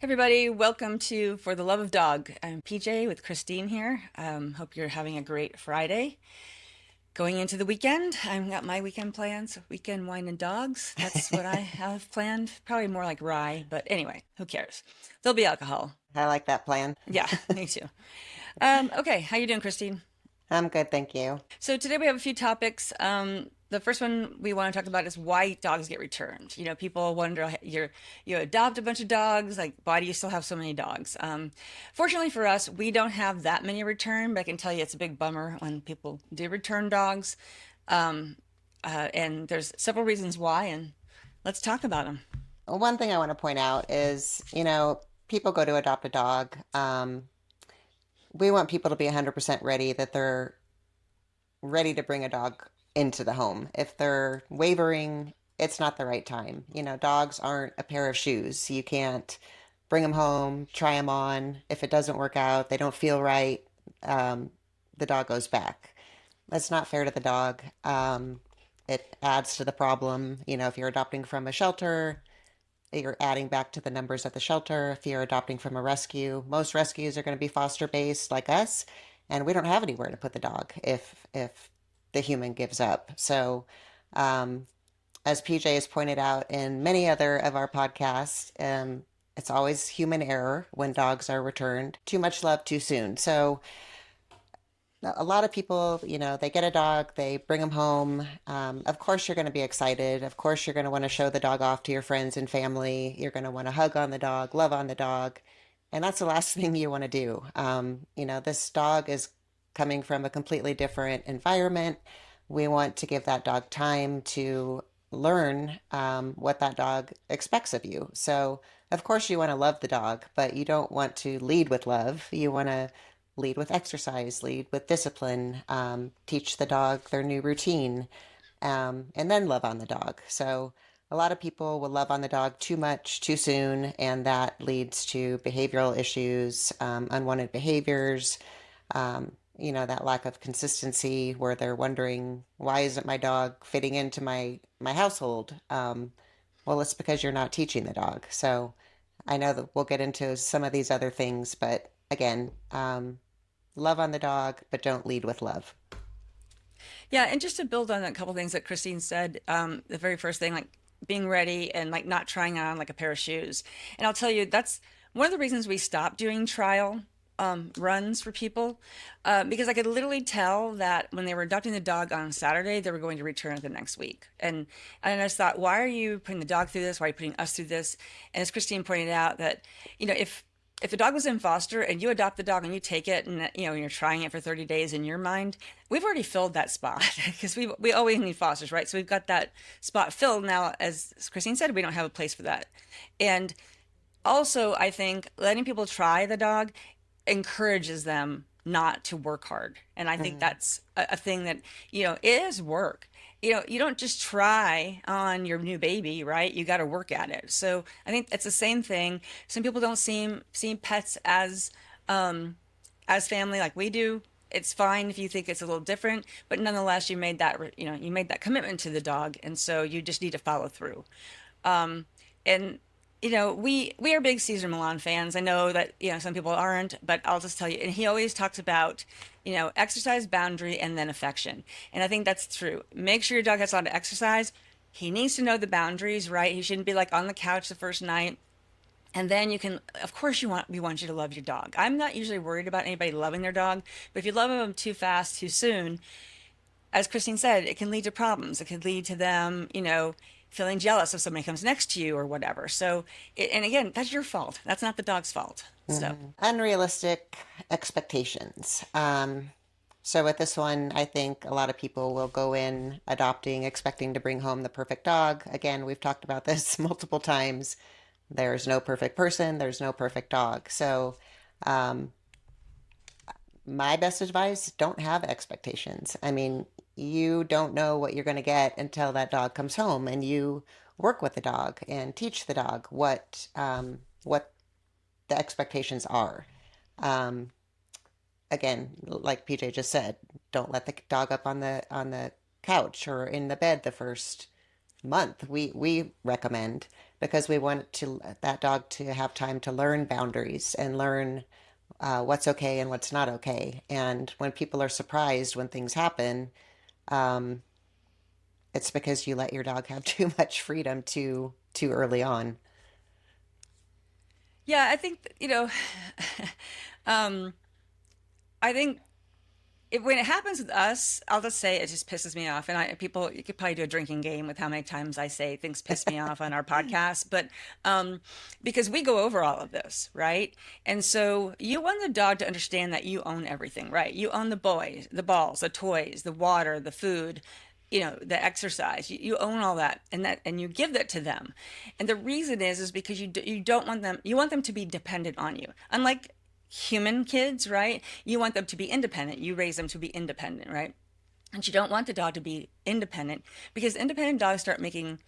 Everybody, welcome to For the Love of Dog. I'm PJ with Christine here. Hope you're having a great Friday. Going into the weekend, I've got my weekend plans, weekend wine and dogs. That's what I have planned. Probably more like rye, but anyway, who cares? There'll be alcohol. I like that plan. Yeah, me too. Okay, how you doing, Christine? I'm good, thank you. So today we have a few topics. The first one we want to talk about is why dogs get returned. You know, people wonder you adopt a bunch of dogs, like why do you still have so many dogs? Fortunately for us, we don't have that many return, but I can tell you it's a big bummer when people do return dogs. Um, and there's several reasons why, and let's talk about them. One thing I want to point out is, people go to adopt a dog. We want people to be 100% ready that they're ready to bring a dog into the home. If they're wavering, it's not the right time. Dogs aren't a pair of shoes. You can't bring them home, try them on. If it doesn't work out, they don't feel right, um, the dog goes back. That's not fair to the dog. It adds to the problem. If you're adopting from a shelter, you're adding back to the numbers at the shelter. If you're adopting from a rescue, most rescues are going to be foster based like us, and we don't have anywhere to put the dog if the human gives up. So, um, as PJ has pointed out in many other of our podcasts, it's always human error when dogs are returned. Too much love too soon. So a lot of people, they get a dog, they bring them home. Of course, you're going to be excited. Of course, you're going to want to show the dog off to your friends and family. You're going to want to hug on the dog, love on the dog. And that's the last thing you want to do. This dog is coming from a completely different environment. We want to give that dog time to learn what that dog expects of you. So, of course, you want to love the dog, but you don't want to lead with love. You want to lead with exercise, lead with discipline, teach the dog their new routine, and then love on the dog. So a lot of people will love on the dog too much too soon, and that leads to behavioral issues, unwanted behaviors, that lack of consistency where they're wondering, why isn't my dog fitting into my household? Well, it's because you're not teaching the dog. So I know that we'll get into some of these other things, but again, love on the dog, but don't lead with love. Yeah, and just to build on a couple things that Christine said, the very first thing, like being ready and like not trying on like a pair of shoes. And I'll tell you, that's one of the reasons we stopped doing trial runs for people, because I could literally tell that when they were adopting the dog on Saturday, they were going to return it the next week. And I just thought, why are you putting the dog through this? Why are you putting us through this? And as Christine pointed out, that if the dog was in foster and you adopt the dog and you take it and you're trying it for 30 days in your mind, we've already filled that spot because we always need fosters, right? So we've got that spot filled now. As Christine said, we don't have a place for that. And also, I think letting people try the dog encourages them not to work hard. And I think Mhm. that's a thing that, it is work. You don't just try on your new baby, right? You got to work at it. So I think it's the same thing. Some people don't see pets as family like we do. It's fine if you think it's a little different, but nonetheless, you made that commitment to the dog, and so you just need to follow through. And we are big Caesar Milan fans. I know that some people aren't, but I'll just tell you. And he always talks about exercise, boundary, and then affection. And I think that's true. Make sure your dog has a lot of exercise. He needs to know the boundaries, right? He shouldn't be like on the couch the first night. And then you can, of course, we want you to love your dog. I'm not usually worried about anybody loving their dog, but if you love them too fast, too soon, as Christine said, it can lead to problems. It could lead to them, feeling jealous if somebody comes next to you or whatever. So, and again, that's your fault. That's not the dog's fault. So, Unrealistic expectations. So with this one, I think a lot of people will go in adopting, expecting to bring home the perfect dog. Again, we've talked about this multiple times. There's no perfect person, there's no perfect dog. So, um, my best advice, don't have expectations. I mean, you don't know what you're going to get until that dog comes home, and you work with the dog and teach the dog what the expectations are. Um, Again, like PJ just said, don't let the dog up on the couch or in the bed the first month. We recommend because we want that dog to have time to learn boundaries and learn what's okay and what's not okay. And when people are surprised when things happen, um, it's because you let your dog have too much freedom too early on. Yeah, I think, um, I think when it happens with us, I'll just say it just pisses me off. And people, you could probably do a drinking game with how many times I say things piss me off on our podcast, but um, because we go over all of this, right? And so you want the dog to understand that you own everything, right? You own the boys, the balls, the toys, the water, the food, the exercise. You own all that, and you give that to them. And the reason is because you don't want them. You want them to be dependent on you, unlike human kids, right? You want them to be independent. You raise them to be independent, right? And you don't want the dog to be independent because independent dogs start making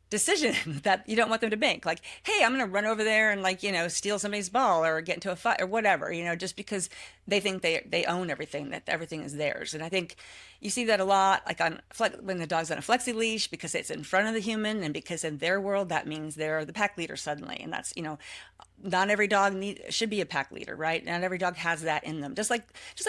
decisions that you don't want them to make. Like, hey, I'm going to run over there and like, steal somebody's ball or get into a fight or whatever, just because they think they own everything, that everything is theirs. And I think you see that a lot, like when the dog's on a flexi leash because it's in front of the human, and because in their world that means they're the pack leader suddenly, and that's not every dog should be a pack leader, right? Not every dog has that in them. Just like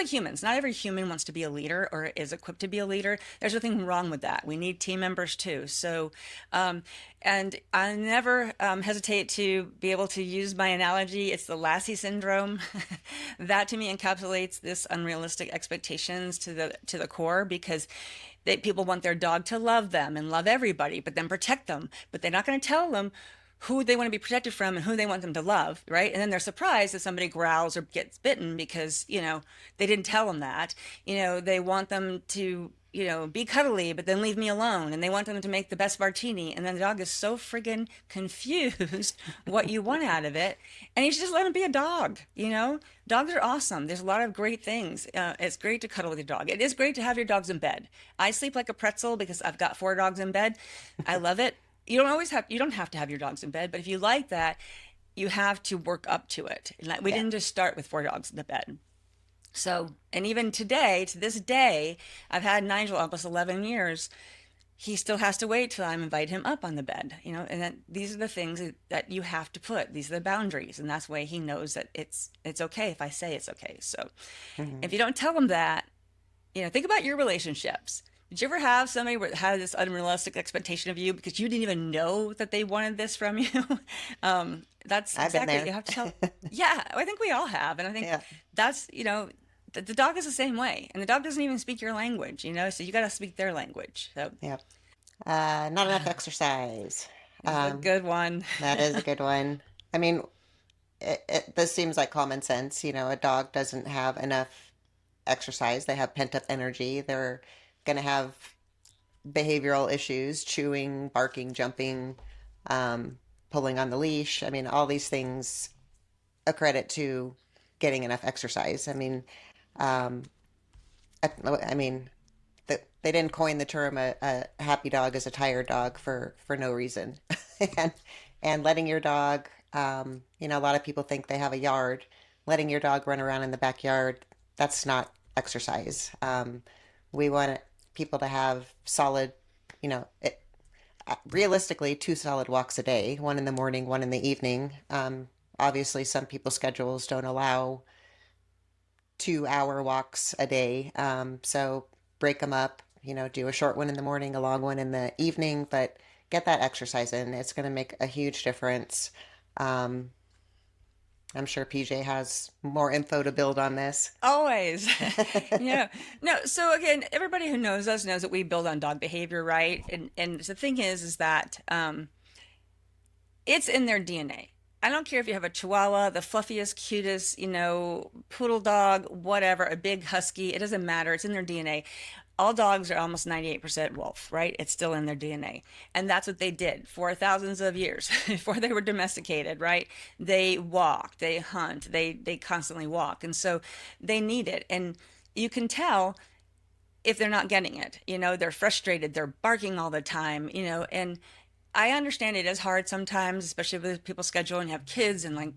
humans, not every human wants to be a leader or is equipped to be a leader. There's nothing wrong with that. We need team members too. So, and I never hesitate to be able to use my analogy. It's the Lassie-syndrome. That to me encapsulates this unrealistic expectations to the core, because people want their dog to love them and love everybody, but then protect them. But they're not going to tell them who they want to be protected from and who they want them to love, right? And then they're surprised if somebody growls or gets bitten because, they didn't tell them that. They want them to, be cuddly, but then leave me alone. And they want them to make the best martini. And then the dog is so friggin' confused what you want out of it. And you should just let him be a dog. Dogs are awesome. There's a lot of great things. It's great to cuddle with your dog. It is great to have your dogs in bed. I sleep like a pretzel because I've got 4 dogs in bed. I love it. You don't have to have your dogs in bed, but if you like that, you have to work up to it. We Yeah. didn't just start with 4 dogs in the bed. So, and even today, to this day, I've had Nigel almost 11 years. He still has to wait till I invite him up on the bed, and then these are the things that you have to put. These are the boundaries, and that's why he knows that it's okay if I say it's okay. So, Hmm. if you don't tell him that, think about your relationships. Did you ever have somebody that had this unrealistic expectation of you because you didn't even know that they wanted this from you? That's I've been exactly, there. you have to tell. Yeah, I think we all have. And I think Yeah. that's, the dog is the same way. And the dog doesn't even speak your language, so you got to speak their language. So Yeah. Not enough exercise. this is a Um, good one. that is a good one. I mean, this seems like common sense. A dog doesn't have enough exercise. They have pent up energy. They're going to have behavioral issues, chewing, barking, jumping, pulling on the leash. I mean, all these things accredit to getting enough exercise. Um, I mean, they didn't coin the term a happy dog is a tired dog for no reason. and and letting your dog, a lot of people think they have a yard. Letting your dog run around in the backyard, that's not exercise. We want people to have solid, you know, it, realistically 2 solid walks a day, one in the morning, one in the evening. Obviously, some people's schedules don't allow 2 hour walks a day. So break them up, do a short one in the morning, a long one in the evening, but get that exercise in. It's going to make a huge difference. Um, I'm sure PJ has more info to build on this. Always. Yeah. No, so again, everybody who knows us knows that we build on dog behavior, right? And the thing is that it's in their DNA. I don't care if you have a Chihuahua, the fluffiest, cutest, poodle dog, whatever, a big husky, it doesn't matter. It's in their DNA. All dogs are almost 98% wolf, right? It's still in their DNA. And that's what they did for thousands of years before they were domesticated, right? They walk, they hunt, they constantly walk. And so they need it. And you can tell if they're not getting it. They're frustrated, they're barking all the time, and I understand it is hard sometimes, especially with people's schedule and you have kids and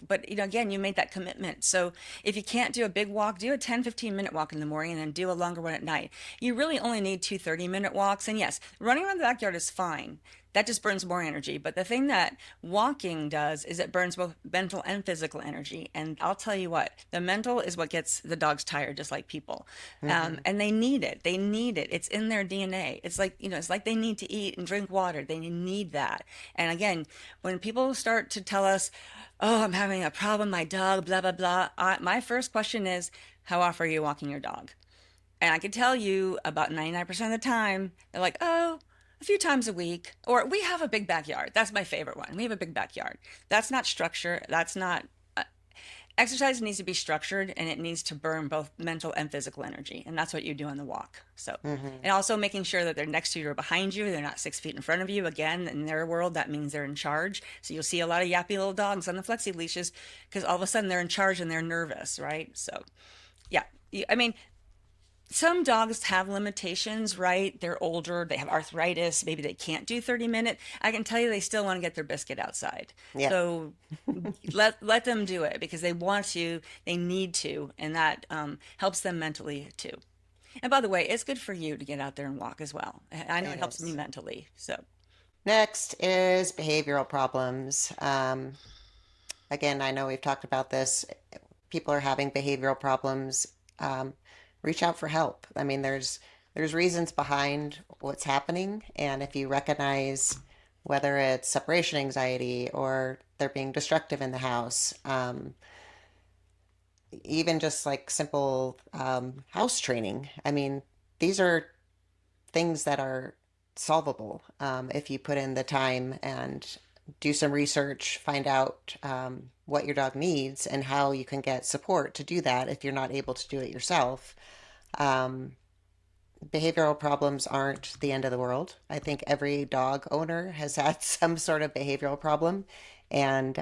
but again, you made that commitment. So if you can't do a big walk, do a 10, 15-minute walk in the morning and then do a longer one at night. You really only need 2 30-minute walks. And yes, running around the backyard is fine. that just burns more energy. But the thing that walking does is it burns both mental and physical energy. And I'll tell you what, the mental is what gets the dogs tired, just like people. Hmm. And they need it. They need it. It's in their DNA. It's like, it's like they need to eat and drink water. They need that. And again, when people start to tell us, oh, I'm having a problem, my dog, blah, blah, blah, my first question is, how often are you walking your dog? And I can tell you about 99% of the time, they're like, oh, a few times a week. Or we have a big backyard. That's my favorite one. We have a big backyard. That's not structure. That's not exercise needs to be structured and it needs to burn both mental and physical energy. And that's what you do on the walk. So, Hmm. and also making sure that they're next to you or behind you. They're not 6 feet in front of you. Again, in their world, that means they're in charge. So you'll see a lot of yappy little dogs on the flexi leashes because all of a sudden they're in charge and they're nervous, right? So, yeah. I mean, some dogs have limitations, right? They're older, they have arthritis, maybe they can't do 30-minute. I can tell you they still want to get their biscuit outside. Yep. So let them do it because they want to, they need to, and that helps them mentally too. And by the way, it's good for you to get out there and walk as well. I know it It helps me is. mentally. So Next is behavioral problems. Again, I know we've talked about this. People are having behavioral problems. Um, Reach out for help. I mean, there's reasons behind what's happening, and if you recognize whether it's separation anxiety or they're being destructive in the house, even just like simple house training. I mean, these are things that are solvable if you put in the time and do some research, find out what your dog needs and how you can get support to do that if you're not able to do it yourself. Um, Behavioral problems aren't the end of the world. I think every dog owner has had some sort of behavioral problem, and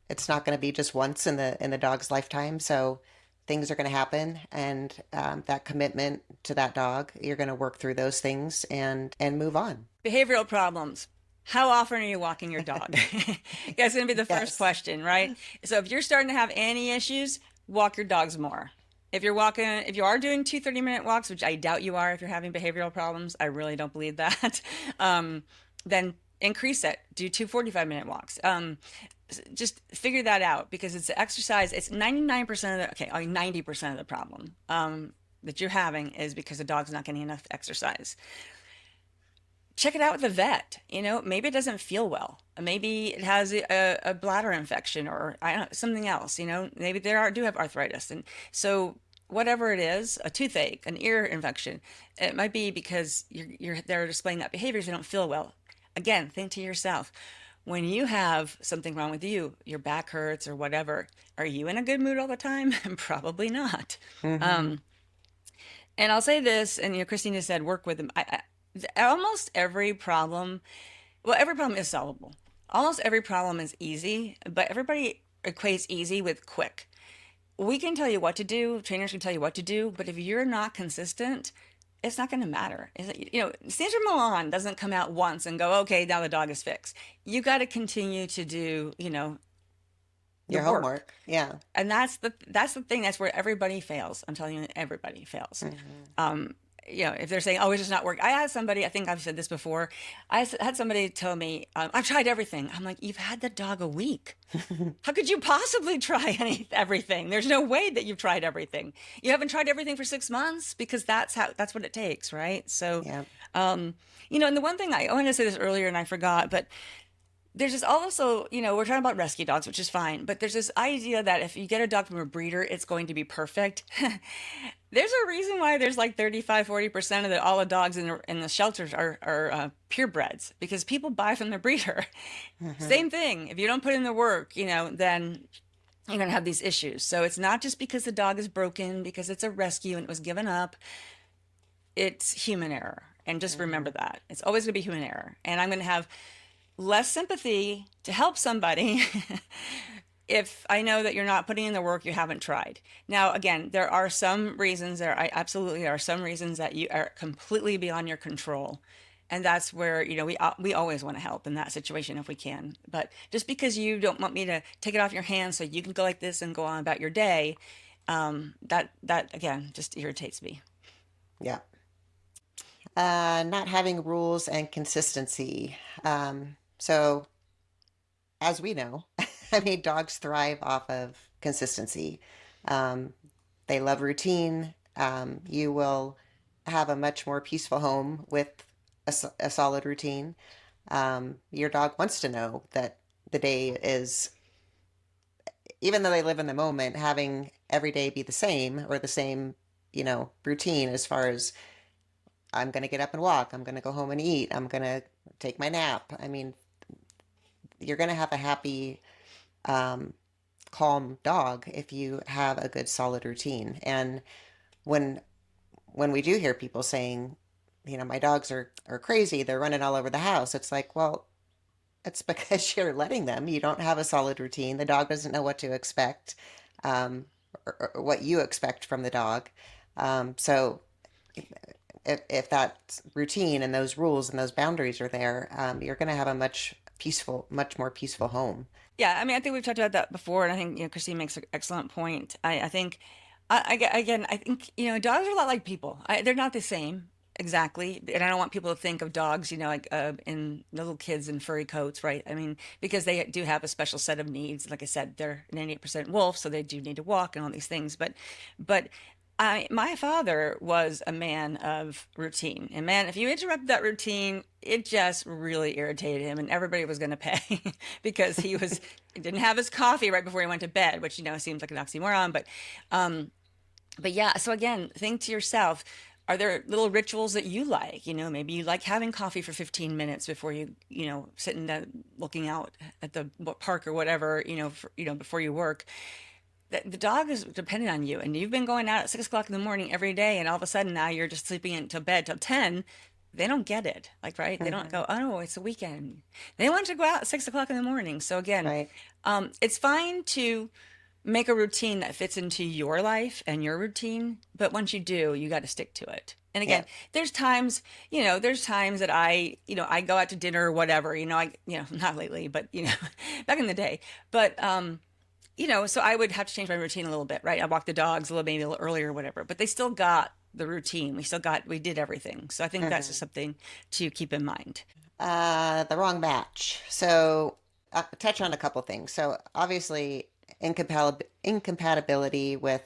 it's not going to be just once in the dog's lifetime. So things are going to happen, and that commitment to that dog, you're going to work through those things and move on. behavioral problems. How often are you walking your dog? That's going to be the first Yes. question, right? So if you're starting to have any issues, walk your dogs more. If you are doing 2 30-minute walks, which I doubt you are if you're having behavioral problems, I really don't believe that, um, then increase it. Do 2 45-minute walks. Just figure that out because it's the exercise. It's 99% of the, okay, 90% of the problem that you're having is because the dog's not getting enough exercise. Check it out with the vet. Maybe it doesn't feel well. Maybe it has a bladder infection or I don't know, something else. Maybe do have arthritis, and so whatever it is, a toothache, an ear infection, it might be because they're displaying that behavior. So they don't feel well. Again, think to yourself, when you have something wrong with you, your back hurts or whatever, are you in a good mood all the time? Probably not. Hmm. Um, and I'll say this, and Christina said, work with them. Almost every problem, well, every problem is solvable. Almost every problem is easy, but everybody equates easy with quick. We can tell you what to do, trainers can tell you what to do, but if you're not consistent, it's not going to matter. Sandra Milan doesn't come out once and go, okay, now the dog is fixed. You got to continue to do, the Your work. homework. Yeah. And that's the thing. That's where everybody fails. I'm telling you, everybody fails. Hmm. Um, if they're saying, "Oh, it's just not working," I had somebody. I think I've said this before. Had somebody tell me, "I've tried everything." I'm like, "You've had the dog a week. How could you possibly try everything? There's no way that you've tried everything. You haven't tried everything for 6 months because that's what it takes, right?" So, Yeah. um, and the one thing I wanted to say this earlier and I forgot, but there's this also, we're talking about rescue dogs, which is fine, but there's this idea that if you get a dog from a breeder, it's going to be perfect. There's a reason why there's like 35-40% of all the dogs in the shelters are purebreds because people buy from the breeder. Hmm. Same thing. If you don't put in the work, then you're going to have these issues. So it's not just because the dog is broken, because it's a rescue and it was given up. It's human error. And just remember Hmm. that. It's always going to be human error. And I'm going to have less sympathy to help somebody if I know that you're not putting in the work, you haven't tried. Now, again, there are some reasons I absolutely there are some reasons that you are completely beyond your control. And that's where, we always want to help in that situation if we can. But just because you don't want me to take it off your hands so you can go like this and go on about your day, that again just irritates me. Yeah. Not having rules and consistency. So, as we know, I mean, dogs thrive off of consistency. Um, they love routine. You will have a much more peaceful home with a solid routine. Your dog wants to know that the day is, even though they live in the moment, having every day be the same or the same, routine as far as I'm going to get up and walk, I'm going to go home and eat, I'm going to take my nap. I mean, you're going to have a happy, um, calm dog if you have a good solid routine. And when when we do hear people saying, my dogs are crazy, they're running all over the house, it's like, well, it's because you're letting them. You don't have a solid routine. The dog doesn't know what to expect, um, or what you expect from the dog. So if that routine and those rules and those boundaries are there, you're going to have a much more peaceful home. Yeah, I mean, I think we've talked about that before, and I think Christine makes an excellent point. I think, again, I think dogs are a lot like people. They're not the same exactly, and I don't want people to think of dogs, like in little kids in furry coats, right? I mean, because they do have a special set of needs. Like I said, they're 98% wolf, so they do need to walk and all these things. But my father was a man of routine. And man, if you interrupted that routine, it just really irritated him, and everybody was going to pay because he didn't have his coffee right before he went to bed, which seems like an oxymoron, but yeah. So again, think to yourself, are there little rituals that you like? Maybe you like having coffee for 15 minutes before sitting there looking out at the park or whatever, before you work. The dog is dependent on you, and you've been going out at 6 o'clock in the morning every day, and all of a sudden now you're just sleeping until bed till 10. They don't get it, like, right? They don't Hmm. go, oh no, it's a weekend. They want to go out at 6 o'clock in the morning. So again, Right. it's fine to make a routine that fits into your life and your routine, but once you do, you got to stick to it. And again, Yeah. there's times that I go out to dinner or whatever, not lately, but back in the day. But so I would have to change my routine a little bit, right? I walk the dogs a little, maybe a little earlier or whatever, but they still got the routine. We did everything. So I think that's just Hmm. something to keep in mind. The wrong match. So, touch on a couple things. So, obviously, incompatibility with,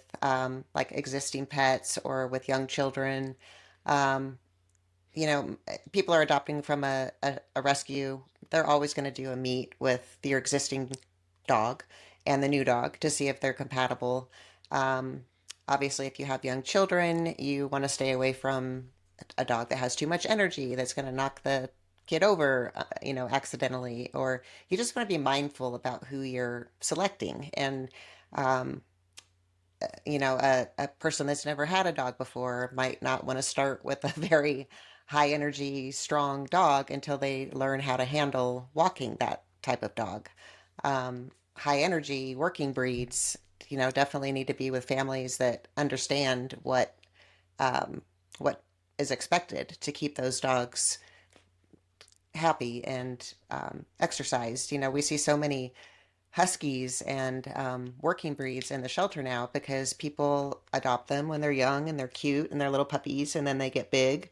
like existing pets or with young children. Um, People are adopting from a rescue. They're always going to do a meet with your existing dog and the new dog to see if they're compatible. Um, Obviously, if you have young children, you want to stay away from a dog that has too much energy that's going to knock the kid over, accidentally, or you just want to be mindful about who you're selecting. And, um, a person that's never had a dog before might not want to start with a very high energy, strong dog until they learn how to handle walking that type of dog. High energy working breeds, definitely need to be with families that understand um, what is expected to keep those dogs happy and, exercised. We see so many huskies and, working breeds in the shelter now because people adopt them when they're young and they're cute and they're little puppies, and then they get big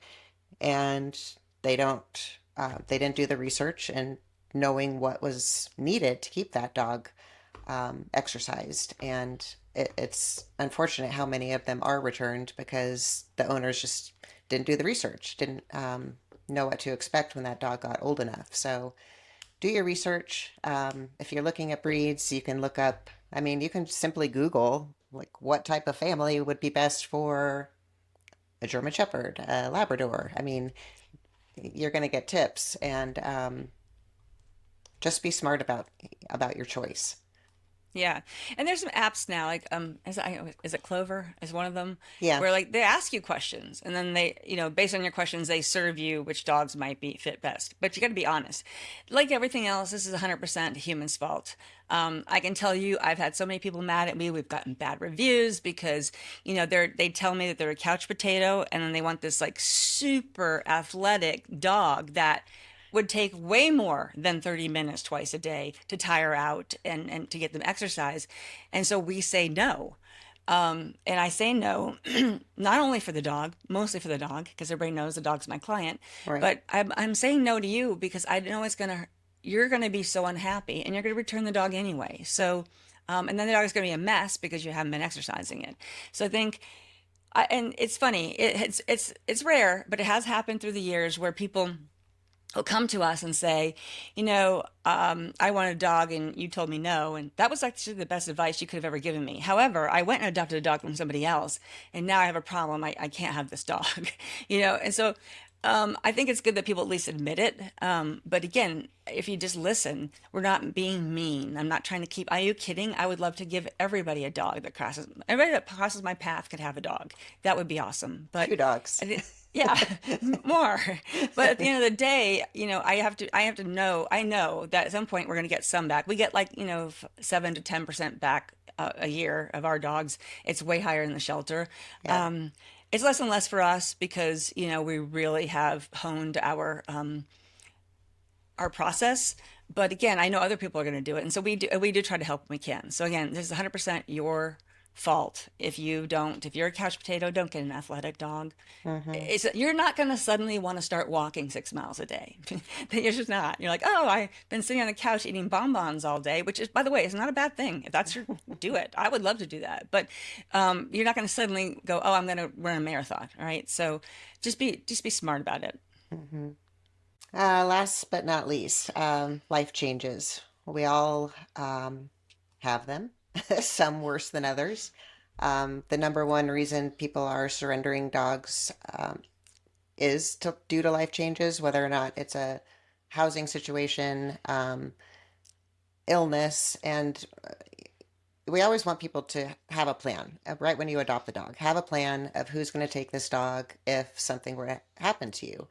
and they didn't do the research and knowing what was needed to keep that dog, exercised. And it's unfortunate how many of them are returned because the owners just didn't do the research, didn't, know what to expect when that dog got old enough. So do your research. If you're looking at breeds, you can look up, I mean, you can simply Google like what type of family would be best for a German Shepherd, a Labrador. I mean, you're going to get tips, and, just be smart about your choice. Yeah. And there's some apps now, like is it Clover is one of them, Yeah. where like they ask you questions, and then they, based on your questions, they serve you which dogs might be fit best. But you got to be honest. Like everything else, this is 100% humans' fault. I can tell you, I've had so many people mad at me. We've gotten bad reviews because, they tell me that they're a couch potato, and then they want this like super athletic dog that would take way more than 30 minutes twice a day to tire out and to get them exercise. And so we say no. And I say no, not only for the dog, mostly for the dog, because everybody knows the dog's my client, Right. but I'm saying no to you because I know you're gonna be so unhappy and you're gonna return the dog anyway. So, and then the dog is gonna be a mess because you haven't been exercising it. So I think, and it's funny, it's rare, but it has happened through the years where people will come to us and say, I want a dog and you told me no. And that was actually the best advice you could have ever given me. However, I went and adopted a dog from somebody else and now I have a problem. I can't have this dog, And so I think it's good that people at least admit it. But again, if you just listen, we're not being mean. I'm not trying to keep, are you kidding? I would love to give everybody a dog everybody that crosses my path could have a dog. That would be awesome. But Two dogs. I did, yeah, more. But at the end of the day, I know that at some point we're going to get some back. We get 7 to 10% back a year of our dogs. It's way higher in the shelter. Yeah. Um, it's less and less for us because, we really have honed our process. But again, I know other people are going to do it. And so we do try to help when we can. So again, this is 100% your fault. If you're a couch potato, don't get an athletic dog. Hmm. You're not going to suddenly want to start walking 6 miles a day. You're just not. You're like, oh, I've been sitting on the couch eating bonbons all day, which is, by the way, is not a bad thing. If that's do it. I would love to do that. But you're not going to suddenly go, oh, I'm going to run a marathon. All right. So just be smart about it. Hmm. Last but not least, life changes. We all have them, some worse than others. The number one reason people are surrendering dogs is due to life changes, whether or not it's a housing situation, illness, and we always want people to have a plan right when you adopt the dog. Have a plan of who's going to take this dog if something were to happen to you.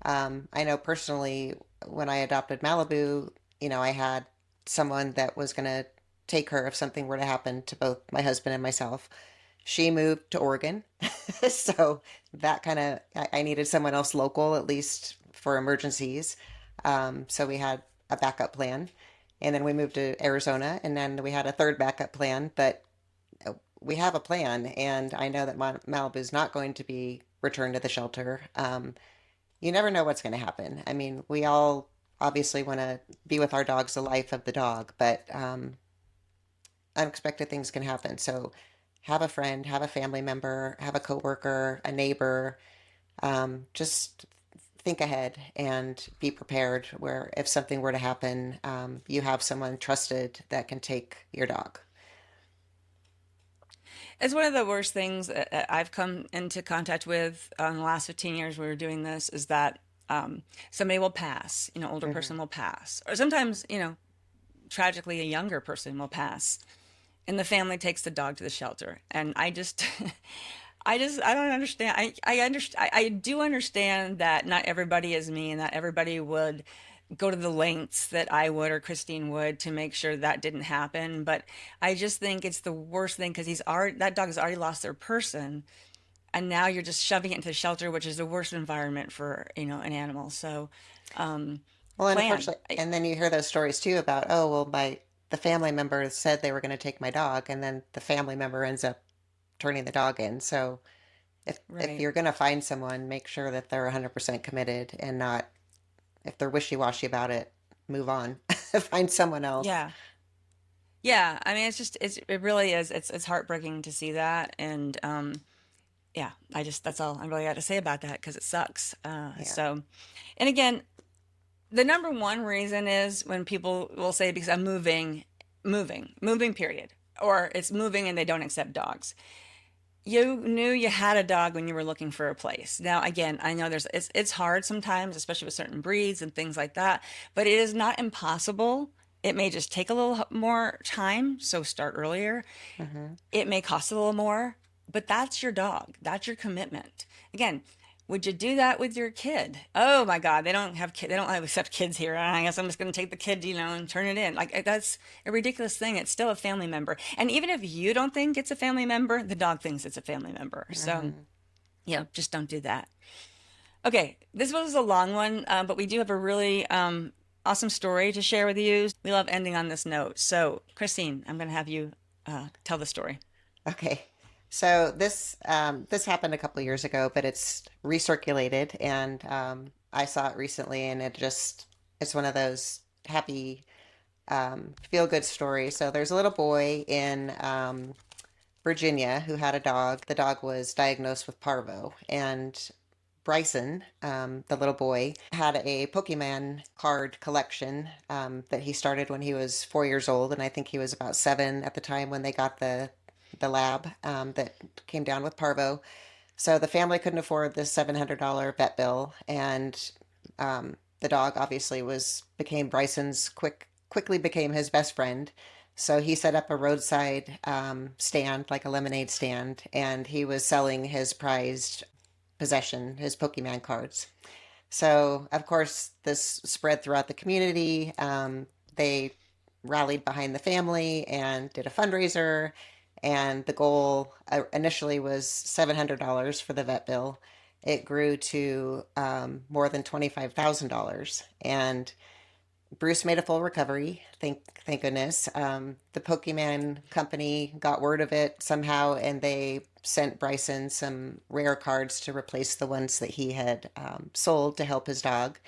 I know personally when I adopted Malibu, I had someone that was going to take her if something were to happen to both my husband and myself. She moved to Oregon. So that kind of, I needed someone else local, at least for emergencies. So we had a backup plan. And then we moved to Arizona, and then we had a third backup plan. But we have a plan, and I know that Malibu is not going to be returned to the shelter. You never know what's going to happen. I mean, we all obviously want to be with our dogs the life of the dog, but unexpected things can happen. So have a friend, have a family member, have a coworker, a neighbor. Just think ahead and be prepared where if something were to happen, you have someone trusted that can take your dog. It's one of the worst things that I've come into contact with in the last 15 years we were doing this is that somebody will pass, older Hmm. person will pass. Or sometimes, tragically, a younger person will pass. And the family takes the dog to the shelter. And I don't understand. I do understand that not everybody is me and that everybody would go to the lengths that I would or Christine would to make sure that didn't happen. But I just think it's the worst thing because that dog has already lost their person, and now you're just shoving it into the shelter, which is the worst environment for an animal. So um, Well, and plan. unfortunately, and then you hear those stories too about, oh, well, the family member said they were going to take my dog, and then the family member ends up turning the dog in. So if Right. you're going to find someone, make sure that they're 100% committed and not, if they're wishy-washy about it, move on. Find someone else. Yeah. Yeah. I mean, it really is. It's heartbreaking to see that, and yeah, that's all I really got to say about that because it sucks. Yeah. And again, the number one reason is when people will say, because I'm moving, period, or it's moving and they don't accept dogs. You knew you had a dog when you were looking for a place. Now, again, I know it's hard sometimes, especially with certain breeds and things like that, but it is not impossible. It may just take a little more time, so start earlier. Hmm. It may cost a little more, but that's your dog. That's your commitment. Again, would you do that with your kid? Oh my God, they don't accept kids here. I guess I'm just going to take the kid, and turn it in. Like that's a ridiculous thing. It's still a family member. And even if you don't think it's a family member, the dog thinks it's a family member. So, Hmm. just don't do that. Okay, this was a long one, but we do have a really awesome story to share with you. We love ending on this note. So, Christine, I'm going to have you tell the story. Okay. So this happened a couple of years ago, but it's recirculated, and I saw it recently, and it's one of those happy feel good stories. So there's a little boy in Virginia who had a dog. The dog was diagnosed with parvo, and Bryson, the little boy, had a Pokemon card collection that he started when he was 4 years old, and I think he was about 7 at the time when they got the lab that came down with parvo. So the family couldn't afford this $700 vet bill, and the dog obviously was became Bryson's quickly became his best friend. So he set up a roadside stand, like a lemonade stand, and he was selling his prized possession, his Pokemon cards. So, of course, this spread throughout the community. They rallied behind the family and did a fundraiser. And the goal initially was $700 for the vet bill. It grew to more than $25,000. And Bruce made a full recovery. Thank goodness. The Pokemon company got word of it somehow, and they sent Bryson some rare cards to replace the ones that he had sold to help his dog.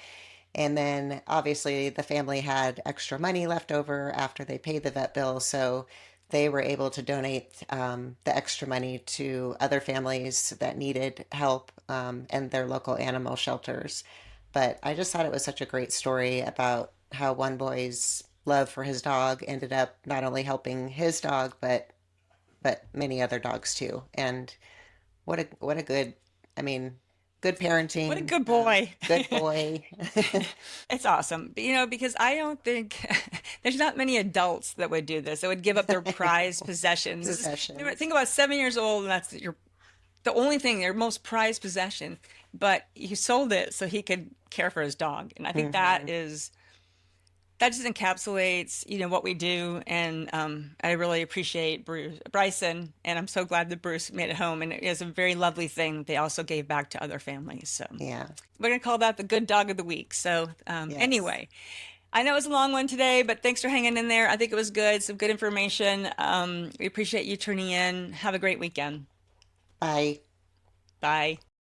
And then obviously the family had extra money left over after they paid the vet bill, so they were able to donate the extra money to other families that needed help and their local animal shelters. But I just thought it was such a great story about how one boy's love for his dog ended up not only helping his dog, but many other dogs too. And what a good, I mean, good What a parenting, good boy. good boy. It's awesome. Because I don't think there's not many adults that would do this. That would give up their prized possessions. Possessions. Think about 7 years old, and that's the only thing, their most prized possession. But he sold it so he could care for his dog, and I think Hmm. that just encapsulates, what we do. And I really appreciate Bryson, and I'm so glad that Bruce made it home. And it is a very lovely thing that they also gave back to other families. So Yeah. we're gonna call that the good dog of the week. So Yes. anyway, I know it was a long one today, but thanks for hanging in there. I think it was good, some good information. We appreciate you tuning in. Have a great weekend. Bye. Bye.